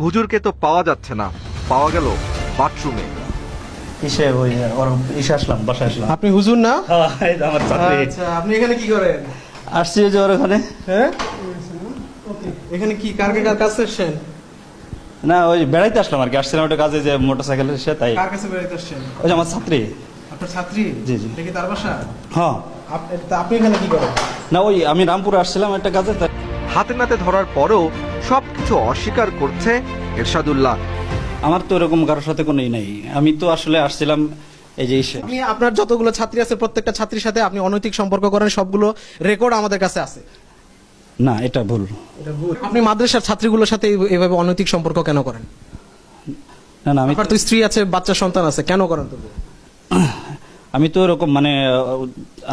হুজুরকে তো পাওয়া যাচ্ছে না, পাওয়া গেল বাথরুমে। ইসে ওই ওর ইসে আসলাম, বাসায় আসলাম। আপনি হুজুর না? হ্যাঁ, এই তো আমার চাকরি। আচ্ছা, আপনি এখানে কি করেন? আসছি ওই যে ওর ওখানে। হ্যাঁ, এখানে কি কার কাছে এসেছেন? না, ওই বেড়াইতে আসলাম আর কি। আসছিলাম একটা কাজে, যে মোটরসাইকেলের এসে, তাই। কার কাছে বেড়াইতে আসছেন? ওই যে আমার ছাত্রী। আপনার ছাত্রী? জি, জি। দেখি তার বাসা? হ্যাঁ। তা আপনি এখানে কি করেন? না, ওই আমি রামপুরে আসছিলাম একটা কাজে, তাই। হাতে নাতে ধরার পরও সবকিছু অস্বীকার করছে এরশাদুল্লাহ। আমার তো এরকম কারোর সাথে কোনো নাই। আমি তো আসলে আসছিলাম এই যে ইসে। আপনি আপনার যতগুলো ছাত্রী আছে প্রত্যেকটা ছাত্রীর সাথে আপনি অনৈতিক সম্পর্ক করেন, সবগুলো রেকর্ড আমাদের কাছে আছে। না, এটা ভুল। এটা ভুল। আপনি মাদ্রাসার ছাত্রীগুলোর সাথে এভাবে অনৈতিক সম্পর্ক কেন করেন? না, না, আমি আপনার তো স্ত্রী আছে, বাচ্চা সন্তান আছে, কেন করেন তবু? আমি তো এরকম মানে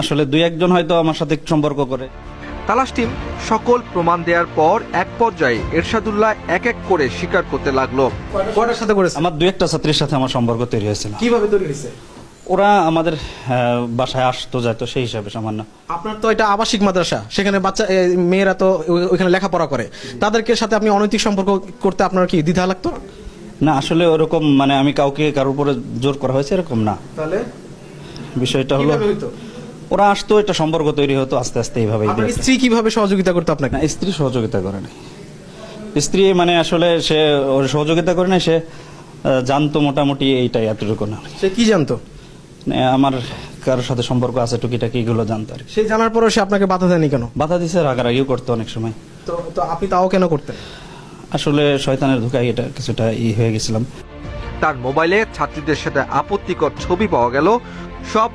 আসলে দুই একজন হয়তো আমার সাথে সম্পর্ক করে। তালাশ টিম সকল প্রমাণ দেওয়ার পর এক পর্যায়ে এরশাদুল্লাহ এক এক করে স্বীকার করতে লাগলো। কয়টার সাথে করেছেন? আমার দুই একটা ছাত্রীর সাথে আমার সম্পর্ক তৈরি হয়েছিল। কিভাবে তৈরি হয়েছে? ওরা আমাদের বাসায় আসতো যাইতো, সেই হিসাবে সামান্য। আপনার তো এটা আবাসিক মাদ্রাসা, সেখানে বাচ্চা মেয়েরা তো ওইখানে লেখাপড়া করে, তাদেরকে সাথে আপনি অনৈতিক সম্পর্ক করতে আপনার কি দ্বিধা লাগতো? না, আসলে ওরকম মানে আমি কাউকে কারোর উপরে জোর করা হয়েছে এরকম না। তাহলে বিষয়টা হলো কিভাবে হইতো? ওরা আসতো, একটা সম্পর্ক তৈরি হতো আস্তে আস্তে এইভাবেই। আপনার স্ত্রী কিভাবে সহযোগিতা করতো আপনাকে? না, স্ত্রী সহযোগিতা করে না। স্ত্রী মানে আসলে সে ওর সহযোগিতা করে না, সে জানতো মোটামুটি এইটাই, এতটুকু না। সে কি জানতো? মানে আমার কারোর সাথে সম্পর্ক আছে টুকিটাকি, এগুলো জানতো আর কি। সে জানার পরেও সে আপনাকে বাধা দেয়নি কেন? বাধা দিছে, রাগারাগিও করতো অনেক সময়। তো আপনি তাও কেন করতেন? আসলে শয়তানের ধোঁকায় এটা কিছুটা হয়ে গেছিলাম। তার মোবাইলে ছাত্রীদের সাথে আপত্তিকর ছবি পাওয়া গেল। সব